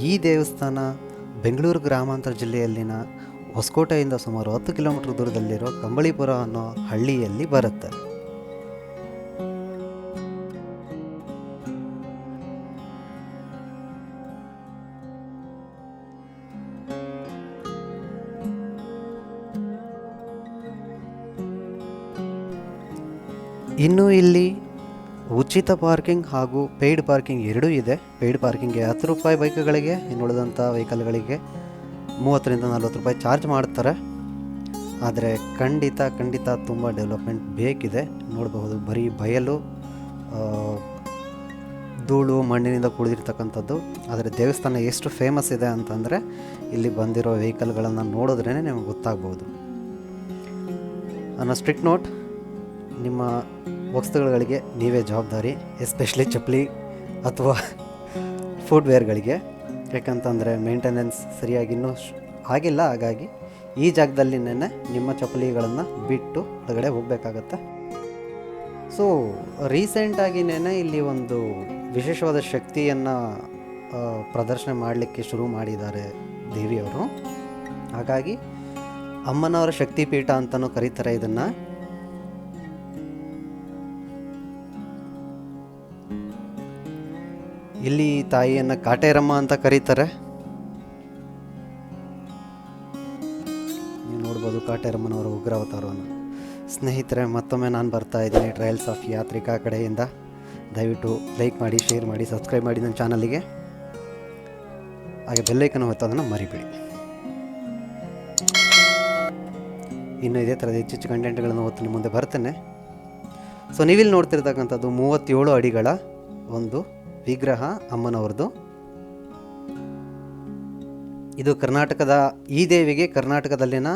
ಈ ದೇವಸ್ಥಾನ ಬೆಂಗಳೂರು ಗ್ರಾಮಾಂತರ ಜಿಲ್ಲೆಯಲ್ಲಿನ ಹೊಸಕೋಟೆಯಿಂದ ಸುಮಾರು 10 ಕಿಲೋಮೀಟರ್ ದೂರದಲ್ಲಿರೋ ಕಂಬಳಿಪುರ ಅನ್ನೋ ಹಳ್ಳಿಯಲ್ಲಿ ಬರುತ್ತೆ. ಇನ್ನು ಇಲ್ಲಿ ಉಚಿತ ಪಾರ್ಕಿಂಗ್ ಹಾಗೂ ಪೇಯ್ಡ್ ಪಾರ್ಕಿಂಗ್ ಎರಡೂ ಇದೆ. ಪೇಯ್ಡ್ ಪಾರ್ಕಿಂಗ್ಗೆ 10 ರೂಪಾಯಿ ಬೈಕ್ಗಳಿಗೆ, ಇನ್ನು ಉಳಿದಂಥ ವೆಹಿಕಲ್ಗಳಿಗೆ 30ರಿಂದ 40 ರೂಪಾಯಿ ಚಾರ್ಜ್ ಮಾಡ್ತಾರೆ. ಆದರೆ ಖಂಡಿತ ತುಂಬ ಡೆವಲಪ್ಮೆಂಟ್ ಬೇಕಿದೆ. ನೋಡಬಹುದು, ಬರೀ ಬಯಲು, ಧೂಳು ಮಣ್ಣಿನಿಂದ ಕೂಡಿರ್ತಕ್ಕಂಥದ್ದು. ಆದರೆ ದೇವಸ್ಥಾನ ಎಷ್ಟು ಫೇಮಸ್ ಇದೆ ಅಂತಂದರೆ ಇಲ್ಲಿ ಬಂದಿರೋ ವೆಹಿಕಲ್ಗಳನ್ನು ನೋಡಿದ್ರೇ ನಿಮಗೆ ಗೊತ್ತಾಗ್ಬೋದು. ಅನ್ನೋ ಸ್ಟ್ರಿಕ್ಟ್ ನೋಟ್, ನಿಮ್ಮ ವಸ್ತುಗಳಿಗೆ ನೀವೇ ಜವಾಬ್ದಾರಿ, ಎಸ್ಪೆಷಲಿ ಚಪ್ಪಲಿ ಅಥವಾ ಫುಟ್ವೇರ್ಗಳಿಗೆ. ಯಾಕಂತಂದರೆ ಮೇಂಟೆನೆನ್ಸ್ ಸರಿಯಾಗಿ ಇನ್ನೂ ಆಗಿಲ್ಲ. ಹಾಗಾಗಿ ಈ ಜಾಗದಲ್ಲಿನೇ ನಿಮ್ಮ ಚಪ್ಪಲಿಗಳನ್ನು ಬಿಟ್ಟು ಹೊರಗಡೆ ಹೋಗಬೇಕಾಗತ್ತೆ. ಸೊ ರೀಸೆಂಟಾಗಿನೇ ಇಲ್ಲಿ ಒಂದು ವಿಶೇಷವಾದ ಶಕ್ತಿಯನ್ನು ಪ್ರದರ್ಶನ ಮಾಡಲಿಕ್ಕೆ ಶುರು ಮಾಡಿದ್ದಾರೆ ದೇವಿಯವರು. ಹಾಗಾಗಿ ಅಮ್ಮನವರ ಶಕ್ತಿಪೀಠ ಅಂತಲೂ ಕರೀತಾರೆ ಇದನ್ನು. ಇಲ್ಲಿ ತಾಯಿಯನ್ನು ಕಾಟೇರಮ್ಮ ಅಂತ ಕರೀತಾರೆ. ನೀವು ನೋಡ್ಬೋದು ಕಾಟೇರಮ್ಮನವರ ಉಗ್ರಾವತಾರವನ್ನು. ಸ್ನೇಹಿತರೆ, ಮತ್ತೊಮ್ಮೆ ನಾನು ಬರ್ತಾ ಇದ್ದೀನಿ ಟ್ರಯಲ್ಸ್ ಆಫ್ ಯಾತ್ರಿಕಾ ಕಡೆಯಿಂದ. ದಯವಿಟ್ಟು ಲೈಕ್ ಮಾಡಿ, ಶೇರ್ ಮಾಡಿ, ಸಬ್ಸ್ಕ್ರೈಬ್ ಮಾಡಿ ನನ್ನ ಚಾನಲಿಗೆ. ಹಾಗೆ ಬೆಲ್ಲೈಕನ್ ಒತ್ತೋದನ್ನು ಮರಿಬೇಡಿ. ಇನ್ನು ಇದೇ ಥರದ ಹೆಚ್ಚು ಕಂಟೆಂಟ್ಗಳನ್ನು ಹೊತ್ತು ನಿಮ್ಮ ಮುಂದೆ ಬರ್ತೇನೆ. ಸೊ ನೀವಿಲ್ಲಿ ನೋಡ್ತಿರ್ತಕ್ಕಂಥದ್ದು 37 ಅಡಿಗಳ ಒಂದು ವಿಗ್ರಹ ಅಮ್ಮನವ್ರದ್ದು. ಇದು ಈ ದೇವಿಗೆ ಕರ್ನಾಟಕದಲ್ಲಿನ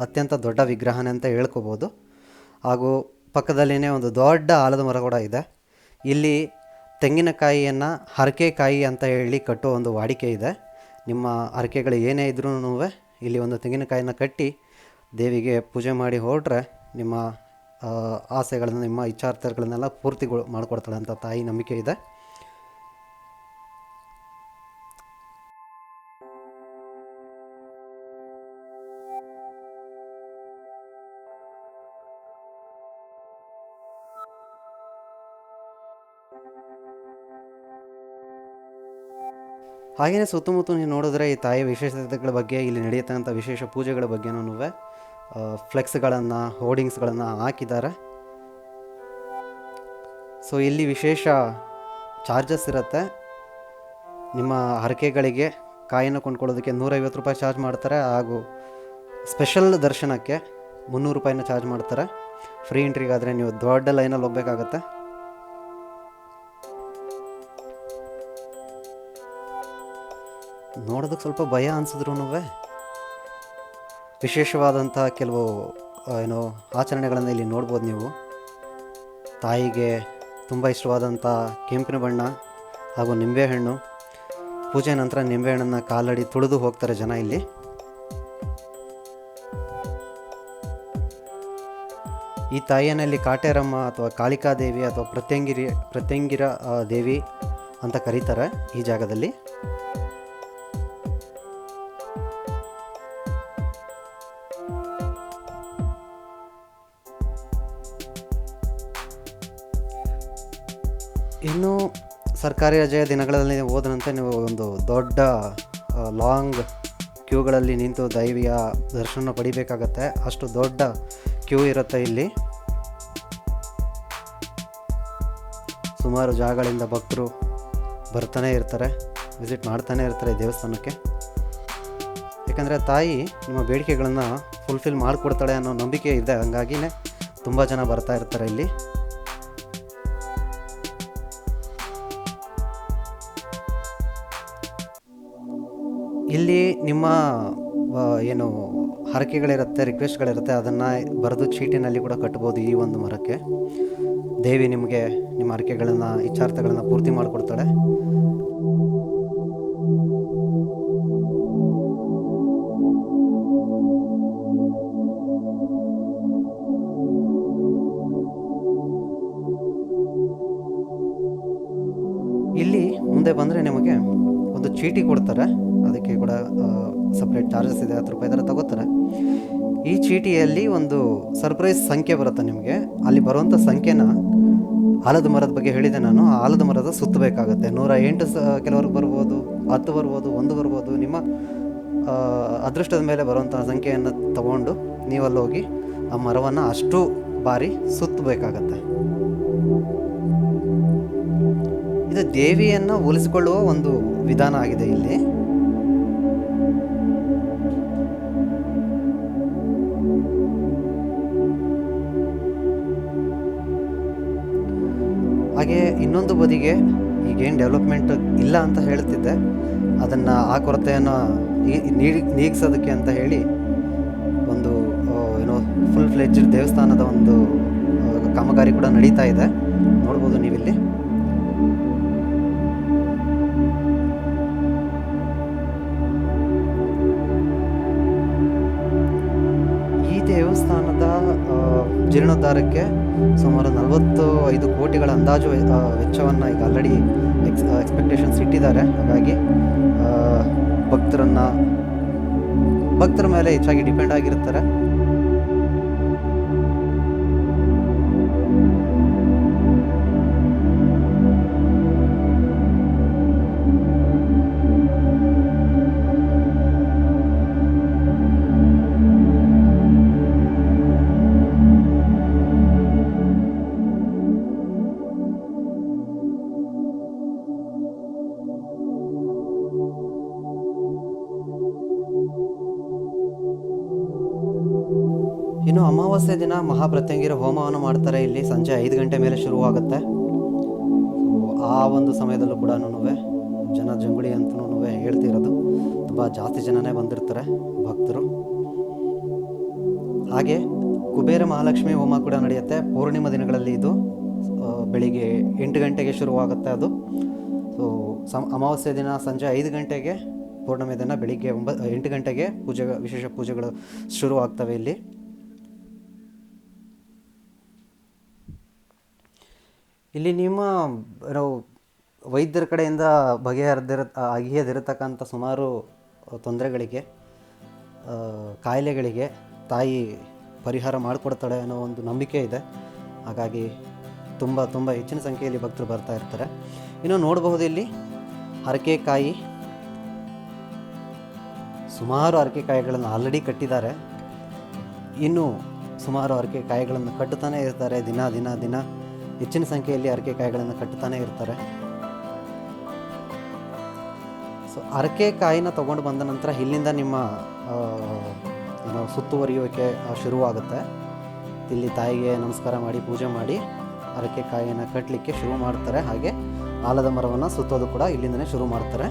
ಅತ್ಯಂತ ದೊಡ್ಡ ವಿಗ್ರಹನೇ ಅಂತ ಹೇಳ್ಕೋಬೋದು. ಹಾಗೂ ಪಕ್ಕದಲ್ಲಿನೇ ಒಂದು ದೊಡ್ಡ ಆಲದ ಮರ ಕೂಡ ಇದೆ. ಇಲ್ಲಿ ತೆಂಗಿನಕಾಯಿಯನ್ನು ಹರಕೆಕಾಯಿ ಅಂತ ಹೇಳಿ ಕಟ್ಟೋ ಒಂದು ವಾಡಿಕೆ ಇದೆ. ನಿಮ್ಮ ಹರಕೆಗಳು ಏನೇ ಇದ್ರೂ ಇಲ್ಲಿ ಒಂದು ತೆಂಗಿನಕಾಯಿನ ಕಟ್ಟಿ ದೇವಿಗೆ ಪೂಜೆ ಮಾಡಿ ಹೊರಟ್ರೆ ನಿಮ್ಮ ಆಸೆಗಳನ್ನು, ನಿಮ್ಮ ಇಚ್ಛಾರ್ಥಗಳನ್ನೆಲ್ಲ ಪೂರ್ತಿ ಮಾಡಿಕೊಡ್ತಾಳೆ ಅಂತ ತಾಯಿ ನಂಬಿಕೆ ಇದೆ. ಹಾಗೆಯೇ ಸುತ್ತಮುತ್ತ ನೀವು ನೋಡಿದ್ರೆ ಈ ತಾಯಿಯ ವಿಶೇಷತೆಗಳ ಬಗ್ಗೆ, ಇಲ್ಲಿ ನಡೆಯತಕ್ಕಂಥ ವಿಶೇಷ ಪೂಜೆಗಳ ಬಗ್ಗೆನೂ ಫ್ಲೆಕ್ಸ್ಗಳನ್ನು, ಹೋರ್ಡಿಂಗ್ಸ್ಗಳನ್ನು ಹಾಕಿದ್ದಾರೆ. ಸೊ ಇಲ್ಲಿ ವಿಶೇಷ ಚಾರ್ಜಸ್ ಇರುತ್ತೆ. ನಿಮ್ಮ ಹರಕೆಗಳಿಗೆ ಕಾಯಿನ ಕೊಂಡ್ಕೊಳ್ಳೋದಕ್ಕೆ 150 ರೂಪಾಯಿ ಚಾರ್ಜ್ ಮಾಡ್ತಾರೆ. ಹಾಗೂ ಸ್ಪೆಷಲ್ ದರ್ಶನಕ್ಕೆ 300 ರೂಪಾಯಿನ ಚಾರ್ಜ್ ಮಾಡ್ತಾರೆ. ಫ್ರೀ ಎಂಟ್ರಿಗಾದರೆ ನೀವು ದೊಡ್ಡ ಲೈನಲ್ಲಿ ಹೋಗಬೇಕಾಗತ್ತೆ. ನೋಡೋದಕ್ಕೆ ಸ್ವಲ್ಪ ಭಯ ಅನಿಸಿದ್ರೂ ವಿಶೇಷವಾದಂಥ ಕೆಲವು ಆಚರಣೆಗಳನ್ನು ಇಲ್ಲಿ ನೋಡ್ಬೋದು ನೀವು. ತಾಯಿಗೆ ತುಂಬ ಇಷ್ಟವಾದಂಥ ಕೆಂಪಿನ ಬಣ್ಣ ಹಾಗೂ ನಿಂಬೆಹಣ್ಣು. ಪೂಜೆ ನಂತರ ನಿಂಬೆಹಣ್ಣನ್ನು ಕಾಲಡಿ ತುಳಿದು ಹೋಗ್ತಾರೆ ಜನ ಇಲ್ಲಿ. ಈ ತಾಯಿಯಲ್ಲಿ ಕಾಟೇರಮ್ಮ ಅಥವಾ ಕಾಳಿಕಾದೇವಿ ಅಥವಾ ಪ್ರತ್ಯಂಗಿರ ದೇವಿ ಅಂತ ಕರೀತಾರೆ ಈ ಜಾಗದಲ್ಲಿ. ಇನ್ನು ಸರ್ಕಾರಿ ರಜೆಯ ದಿನಗಳಲ್ಲಿ ಹೋದಂತೆ ನೀವು ಒಂದು ದೊಡ್ಡ ಲಾಂಗ್ ಕ್ಯೂಗಳಲ್ಲಿ ನಿಂತು ದೈವಿಯ ದರ್ಶನ ಪಡಿಬೇಕಾಗತ್ತೆ. ಅಷ್ಟು ದೊಡ್ಡ ಕ್ಯೂ ಇರುತ್ತೆ ಇಲ್ಲಿ. ಸುಮಾರು ಜಾಗಗಳಿಂದ ಭಕ್ತರು ಬರ್ತಾನೆ ಇರ್ತಾರೆ, ವಿಸಿಟ್ ಮಾಡ್ತಾನೆ ಇರ್ತಾರೆ ಈ ದೇವಸ್ಥಾನಕ್ಕೆ. ಯಾಕಂದರೆ ತಾಯಿ ನಿಮ್ಮ ಬೇಡಿಕೆಗಳನ್ನು ಫುಲ್ಫಿಲ್ ಮಾಡಿಕೊಡ್ತಾಳೆ ಅನ್ನೋ ನಂಬಿಕೆ ಇದೆ. ಹಂಗಾಗಿನೇ ತುಂಬ ಜನ ಬರ್ತಾ ಇರ್ತಾರೆ ಇಲ್ಲಿ. ಇಲ್ಲಿ ನಿಮ್ಮ ಹರಕೆಗಳಿರುತ್ತೆ, ರಿಕ್ವೆಸ್ಟ್ಗಳಿರುತ್ತೆ, ಅದನ್ನು ಬರೆದು ಚೀಟಿನಲ್ಲಿ ಕೂಡ ಕಟ್ಬೋದು. ಈ ಒಂದು ಮರಕ್ಕೆ ದೇವಿ ನಿಮಗೆ ನಿಮ್ಮ ಹರಕೆಗಳನ್ನು, ಇಚ್ಛಾರ್ಥಗಳನ್ನು ಪೂರ್ತಿ ಮಾಡಿಕೊಡ್ತಾಳೆ. ಇಲ್ಲಿ ಮುಂದೆ ಬಂದರೆ ನಿಮಗೆ ಒಂದು ಚೀಟಿ ಕೊಡ್ತಾರೆ. ಅದಕ್ಕೆ ಕೂಡ ಸಪ್ರೇಟ್ ಚಾರ್ಜಸ್ ಇದೆ, 10 ರೂಪಾಯಿ ಥರ ತಗೋತಾರೆ. ಈ ಚೀಟಿಯಲ್ಲಿ ಒಂದು ಸರ್ಪ್ರೈಸ್ ಸಂಖ್ಯೆ ಬರುತ್ತೆ ನಿಮಗೆ. ಅಲ್ಲಿ ಬರುವಂಥ ಸಂಖ್ಯೆನ ಆಲದ ಮರದ ಬಗ್ಗೆ ಹೇಳಿದೆ ನಾನು, ಆ ಆಲದ ಮರದ ಸುತ್ತಬೇಕಾಗತ್ತೆ. 108 ಕೆಲವ್ರಿಗೆ ಬರ್ಬೋದು, 10 ಬರ್ಬೋದು, 1 ಬರ್ಬೋದು. ನಿಮ್ಮ ಅದೃಷ್ಟದ ಮೇಲೆ ಬರುವಂಥ ಸಂಖ್ಯೆಯನ್ನು ತಗೊಂಡು ನೀವಲ್ಲಿ ಹೋಗಿ ಆ ಮರವನ್ನು ಅಷ್ಟು ಬಾರಿ ಸುತ್ತಬೇಕಾಗತ್ತೆ. ಇದು ದೇವಿಯನ್ನು ಹೋಲಿಸಿಕೊಳ್ಳುವ ಒಂದು ವಿಧಾನ ಆಗಿದೆ ಇಲ್ಲಿ. ಹಾಗೆ ಇನ್ನೊಂದು ಬದಿಗೆ ಈಗೇನು ಡೆವಲಪ್ಮೆಂಟ್ ಇಲ್ಲ ಅಂತ ಹೇಳ್ತಿದ್ದೆ, ಅದನ್ನು ಆ ಕೊರತೆಯನ್ನು ನೀಗಿಸೋದಕ್ಕೆ ಅಂತ ಹೇಳಿ ಒಂದು ಏನೋ ಫುಲ್ ಫ್ಲೆಡ್ಜ್ಡ್ ದೇವಸ್ಥಾನದ ಒಂದು ಕಾಮಗಾರಿ ಕೂಡ ನಡೀತಾ ಇದೆ. ನೋಡ್ಬೋದು ನೀವಿಲ್ಲಿ. ಈ ದೇವಸ್ಥಾನದ ಜೀರ್ಣೋದ್ಧಾರಕ್ಕೆ ಸುಮಾರು 45 ಕೋಟಿಗಳ ಅಂದಾಜು ವೆಚ್ಚವನ್ನು ಈಗ ಆಲ್ರೆಡಿ ಎಕ್ಸ್ಪೆಕ್ಟೇಷನ್ಸ್ ಇಟ್ಟಿದ್ದಾರೆ. ಹಾಗಾಗಿ ಭಕ್ತರ ಮೇಲೆ ಹೆಚ್ಚಾಗಿ ಡಿಪೆಂಡ್ ಆಗಿರ್ತಾರೆ. ಇನ್ನು ಅಮಾವಾಸ್ಯೆ ದಿನ ಮಹಾಪ್ರತ್ಯಂಗಿರ ಹೋಮವನ್ನು ಮಾಡ್ತಾರೆ. ಇಲ್ಲಿ ಸಂಜೆ 5 ಗಂಟೆ ಮೇಲೆ ಶುರುವಾಗುತ್ತೆ. ಆ ಒಂದು ಸಮಯದಲ್ಲೂ ಕೂಡ ಜಂಗುಳಿ ಅಂತನೂ ಹೇಳ್ತಿರೋದು. ತುಂಬ ಜಾಸ್ತಿ ಜನನೇ ಬಂದಿರ್ತಾರೆ ಭಕ್ತರು. ಹಾಗೆ ಕುಬೇರ ಮಹಾಲಕ್ಷ್ಮಿ ಹೋಮ ಕೂಡ ನಡೆಯುತ್ತೆ. ಪೂರ್ಣಿಮಾ ದಿನಗಳಲ್ಲಿ ಇದು ಬೆಳಿಗ್ಗೆ 8 ಗಂಟೆಗೆ ಶುರುವಾಗುತ್ತೆ ಅದು. ಅಮಾವಾಸ್ಯೆ ದಿನ ಸಂಜೆ 5 ಗಂಟೆಗೆ, ಪೂರ್ಣಿಮೆ ದಿನ ಬೆಳಿಗ್ಗೆ 8 ಗಂಟೆಗೆ ವಿಶೇಷ ಪೂಜೆಗಳು ಶುರುವಾಗ್ತವೆ ಇಲ್ಲಿ. ಇಲ್ಲಿ ನಿಮ್ಮ ವೈದ್ಯರ ಕಡೆಯಿಂದ ಬಗೆಹರಿದಿರತಕ್ಕಂಥ ಸುಮಾರು ತೊಂದರೆಗಳಿಗೆ, ಕಾಯಿಲೆಗಳಿಗೆ ತಾಯಿ ಪರಿಹಾರ ಮಾಡಿಕೊಡ್ತಾಳೆ ಅನ್ನೋ ಒಂದು ನಂಬಿಕೆ ಇದೆ. ಹಾಗಾಗಿ ತುಂಬ ಹೆಚ್ಚಿನ ಸಂಖ್ಯೆಯಲ್ಲಿ ಭಕ್ತರು ಬರ್ತಾ ಇರ್ತಾರೆ. ಇನ್ನು ನೋಡಬಹುದು ಇಲ್ಲಿ ಹರಕೆಕಾಯಿ, ಸುಮಾರು ಹರಕೆಕಾಯಿಗಳನ್ನು ಆಲ್ರೆಡಿ ಕಟ್ಟಿದ್ದಾರೆ. ಇನ್ನು ಸುಮಾರು ಹರಕೆಕಾಯಿಗಳನ್ನು ಕಟ್ಟುತ್ತಾನೆ ಇರ್ತಾರೆ. ದಿನ ಹೆಚ್ಚಿನ ಸಂಖ್ಯೆಯಲ್ಲಿ ಹರಕೆಕಾಯಿಗಳನ್ನು ಕಟ್ಟುತ್ತಾನೆ ಇರ್ತಾರೆ. ಸೊ ಹರಕೆಕಾಯಿನ ತೊಗೊಂಡು ಬಂದ ನಂತರ ಇಲ್ಲಿಂದ ನಿಮ್ಮ ಸುತ್ತುವರಿಯುವಿಕೆ ಶುರುವಾಗುತ್ತೆ. ಇಲ್ಲಿ ತಾಯಿಗೆ ನಮಸ್ಕಾರ ಮಾಡಿ ಪೂಜೆ ಮಾಡಿ ಹರಕೆಕಾಯಿಯನ್ನು ಕಟ್ಟಲಿಕ್ಕೆ ಶುರು ಮಾಡ್ತಾರೆ. ಹಾಗೆ ಆಲದ ಮರವನ್ನು ಸುತ್ತೋದು ಕೂಡ ಇಲ್ಲಿಂದನೇ ಶುರು ಮಾಡ್ತಾರೆ.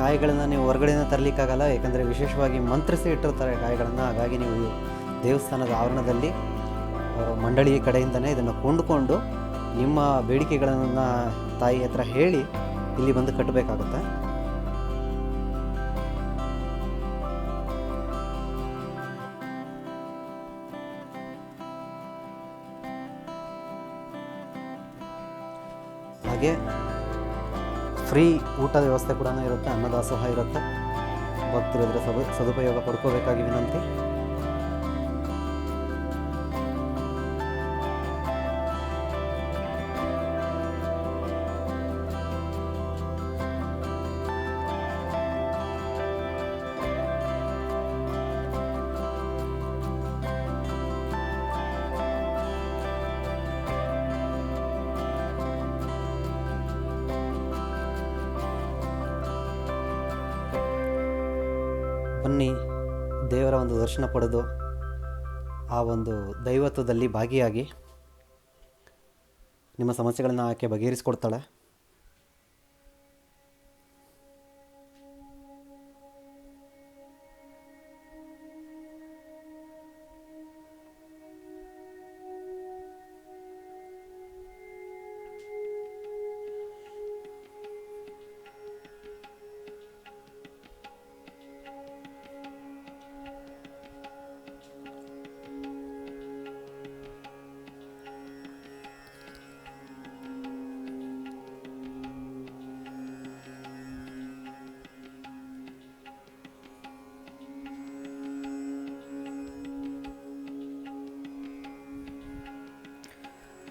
ಕಾಯಿಗಳನ್ನು ನೀವು ಹೊರಗಡೆಯಿಂದ ತರಲಿಕ್ಕಾಗಲ್ಲ, ಏಕೆಂದರೆ ವಿಶೇಷವಾಗಿ ಮಂತ್ರಿಸಿ ಇಟ್ಟಿರ್ತಾರೆ ಕಾಯಿಗಳನ್ನು. ಹಾಗಾಗಿ ನೀವು ದೇವಸ್ಥಾನದ ಆವರಣದಲ್ಲಿ ಮಂಡಳಿ ಕಡೆಯಿಂದನೇ ಇದನ್ನು ಕೊಂಡುಕೊಂಡು ನಿಮ್ಮ ಬೇಡಿಕೆಗಳನ್ನು ತಾಯಿ ಹತ್ರ ಹೇಳಿ ಇಲ್ಲಿ ಬಂದು ಕಟ್ಟಬೇಕಾಗುತ್ತೆ. ಹಾಗೆ ಫ್ರೀ ಊಟದ ವ್ಯವಸ್ಥೆ ಕೂಡ ಇರುತ್ತೆ, ಅನ್ನದಾಸೋಹ ಇರುತ್ತೆ. ಭಕ್ತರು ಇದರ ಸದುಪಯೋಗ ಪಡ್ಕೋಬೇಕಾಗಿ ವಿನಂತಿ. ಬನ್ನಿ, ದೇವರ ಒಂದು ದರ್ಶನ ಪಡೆದು ಆ ಒಂದು ದೈವತ್ವದಲ್ಲಿ ಭಾಗಿಯಾಗಿ ನಿಮ್ಮ ಸಮಸ್ಯೆಗಳನ್ನು ಆಕೆ ಬಗೆಹರಿಸಿಕೊಡ್ತಾಳೆ.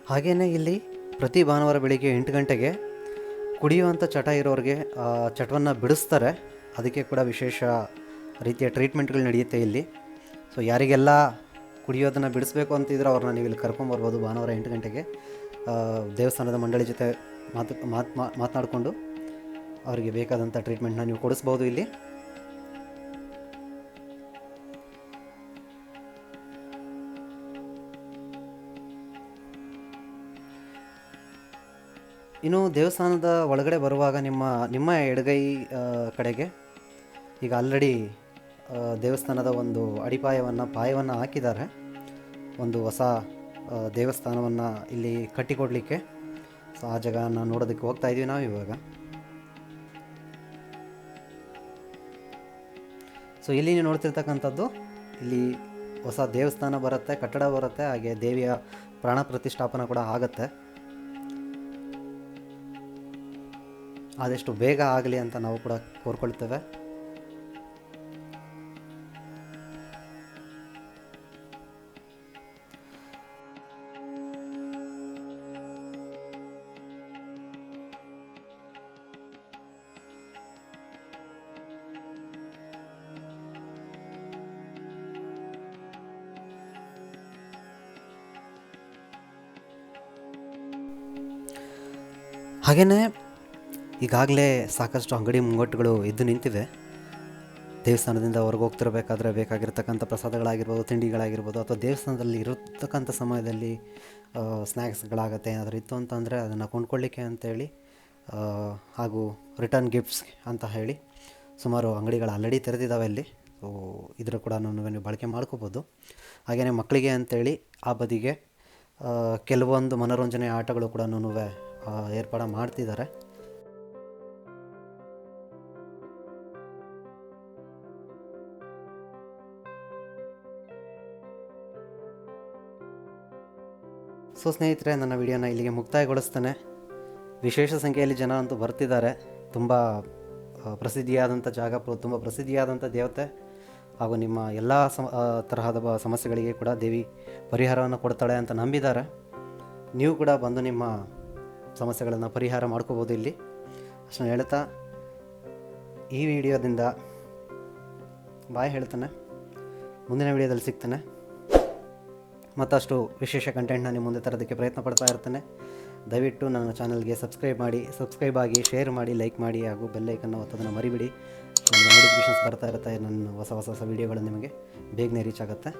ಹಾಗೆಯೇ ಇಲ್ಲಿ ಪ್ರತಿ ಭಾನುವಾರ ಬೆಳಿಗ್ಗೆ 8 ಗಂಟೆಗೆ ಕುಡಿಯುವಂಥ ಚಟ ಇರೋರಿಗೆ ಚಟವನ್ನು ಬಿಡಿಸ್ತಾರೆ. ಅದಕ್ಕೆ ಕೂಡ ವಿಶೇಷ ರೀತಿಯ ಟ್ರೀಟ್ಮೆಂಟ್ಗಳು ನಡೆಯುತ್ತೆ ಇಲ್ಲಿ. ಸೊ ಯಾರಿಗೆಲ್ಲ ಕುಡಿಯೋದನ್ನು ಬಿಡಿಸ್ಬೇಕು ಅಂತಿದ್ರೆ ಅವ್ರನ್ನ ನೀವು ಇಲ್ಲಿ ಕರ್ಕೊಂಬರ್ಬೋದು. ಭಾನುವಾರ 8 ಗಂಟೆಗೆ ದೇವಸ್ಥಾನದ ಮಂಡಳಿ ಜೊತೆ ಮಾತನಾಡಿಕೊಂಡು ಅವರಿಗೆ ಬೇಕಾದಂಥ ಟ್ರೀಟ್ಮೆಂಟ್ನ ನೀವು ಕೊಡಿಸ್ಬೋದು ಇಲ್ಲಿ. ಇನ್ನು ದೇವಸ್ಥಾನದ ಒಳಗಡೆ ಬರುವಾಗ ನಿಮ್ಮ ಎಡಗೈ ಕಡೆಗೆ ಈಗ ಆಲ್ರೆಡಿ ದೇವಸ್ಥಾನದ ಒಂದು ಪಾಯವನ್ನು ಹಾಕಿದ್ದಾರೆ. ಒಂದು ಹೊಸ ದೇವಸ್ಥಾನವನ್ನು ಇಲ್ಲಿ ಕಟ್ಟಿಕೊಡಲಿಕ್ಕೆ. ಸೊ ಆ ಜಾಗನ ನೋಡೋದಕ್ಕೆ ಹೋಗ್ತಾ ಇದ್ದೀವಿ ನಾವು ಇವಾಗ. ಸೊ ಇಲ್ಲಿ ನೀವು ನೋಡ್ತಿರ್ತಕ್ಕಂಥದ್ದು, ಇಲ್ಲಿ ಹೊಸ ದೇವಸ್ಥಾನ ಬರುತ್ತೆ, ಕಟ್ಟಡ ಬರುತ್ತೆ, ಹಾಗೆ ದೇವಿಯ ಪ್ರಾಣ ಪ್ರತಿಷ್ಠಾಪನೆ ಕೂಡ ಆಗುತ್ತೆ. ಆದಷ್ಟು ಬೇಗ ಆಗಲಿ ಅಂತ ನಾವು ಕೂಡ ಕೋರ್ಕೊಳ್ತೇವೆ. ಹಾಗೆಯೇ ಈಗಾಗಲೇ ಸಾಕಷ್ಟು ಅಂಗಡಿ ಮುಂಗಟ್ಟುಗಳು ಎದ್ದು ನಿಂತಿವೆ. ದೇವಸ್ಥಾನದಿಂದ ಹೊರಗೆ ಹೋಗ್ತಿರಬೇಕಾದ್ರೆ ಬೇಕಾಗಿರ್ತಕ್ಕಂಥ ಪ್ರಸಾದಗಳಾಗಿರ್ಬೋದು, ತಿಂಡಿಗಳಾಗಿರ್ಬೋದು, ಅಥವಾ ದೇವಸ್ಥಾನದಲ್ಲಿ ಇರತಕ್ಕಂಥ ಸಮಯದಲ್ಲಿ ಸ್ನ್ಯಾಕ್ಸ್ಗಳಾಗತ್ತೆ ಏನಾದರೂ ಇತ್ತು ಅಂತಂದರೆ ಅದನ್ನು ಕೊಂಡ್ಕೊಳ್ಳಿಕ್ಕೆ ಅಂತೇಳಿ, ಹಾಗೂ ರಿಟರ್ನ್ ಗಿಫ್ಟ್ಸ್ ಅಂತ ಹೇಳಿ ಸುಮಾರು ಅಂಗಡಿಗಳು ಆಲ್ರೆಡಿ ತೆರೆದಿದ್ದಾವೆ ಇಲ್ಲಿ. ಸೊ ಇದರ ಕೂಡ ನೀವು ಬಳಕೆ ಮಾಡ್ಕೋಬೋದು. ಹಾಗೆಯೇ ಮಕ್ಕಳಿಗೆ ಅಂತೇಳಿ ಆ ಬದಿಗೆ ಕೆಲವೊಂದು ಮನೋರಂಜನೆ ಆಟಗಳು ಕೂಡ ಏರ್ಪಾಡು ಮಾಡ್ತಿದ್ದಾರೆ. ಸೊ ಸ್ನೇಹಿತರೆ, ನನ್ನ ವಿಡಿಯೋನ ಇಲ್ಲಿಗೆ ಮುಕ್ತಾಯಗೊಳಿಸ್ತೇನೆ. ವಿಶೇಷ ಸಂಖ್ಯೆಯಲ್ಲಿ ಜನ ಅಂತೂ ಬರ್ತಿದ್ದಾರೆ. ತುಂಬ ಪ್ರಸಿದ್ಧಿಯಾದಂಥ ಜಾಗ, ತುಂಬ ಪ್ರಸಿದ್ಧಿಯಾದಂಥ ದೇವತೆ, ಹಾಗೂ ನಿಮ್ಮ ಎಲ್ಲ ತರಹದ ಸಮಸ್ಯೆಗಳಿಗೆ ಕೂಡ ದೇವಿ ಪರಿಹಾರವನ್ನು ಕೊಡ್ತಾಳೆ ಅಂತ ನಂಬಿದ್ದಾರೆ. ನೀವು ಕೂಡ ಬಂದು ನಿಮ್ಮ ಸಮಸ್ಯೆಗಳನ್ನು ಪರಿಹಾರ ಮಾಡ್ಕೋಬೋದು ಇಲ್ಲಿ. ಅಷ್ಟನ್ನು ಹೇಳ್ತಾ ಈ ವಿಡಿಯೋದಿಂದ ಬಾಯ್ ಹೇಳ್ತಾನೆ. ಮುಂದಿನ ವಿಡಿಯೋದಲ್ಲಿ ಸಿಗ್ತಾನೆ. ಮತ್ತಷ್ಟು ವಿಶೇಷ ಕಂಟೆಂಟ್ನ ನಿಮ್ಮ ಮುಂದೆ ತರೋದಕ್ಕೆ ಪ್ರಯತ್ನ ಪಡ್ತಾ ಇರ್ತೇನೆ. ದಯವಿಟ್ಟು ನನ್ನ ಚಾನಲ್ಗೆ ಸಬ್ಸ್ಕ್ರೈಬ್ ಆಗಿ, ಶೇರ್ ಮಾಡಿ, ಲೈಕ್ ಮಾಡಿ, ಹಾಗೂ ಬೆಲ್ಲೈಕನ್ನು ಒತ್ತೋದನ್ನು ಮರಿಬಿಡಿ. ನನಗೆ ನೋಟಿಫಿಕೇಷನ್ಸ್ ಬರ್ತಾ ಇರುತ್ತೆ. ನನ್ನ ಹೊಸ ವಿಡಿಯೋಗಳು ನಿಮಗೆ ಬೇಗನೆ ರೀಚ್ ಆಗುತ್ತೆ.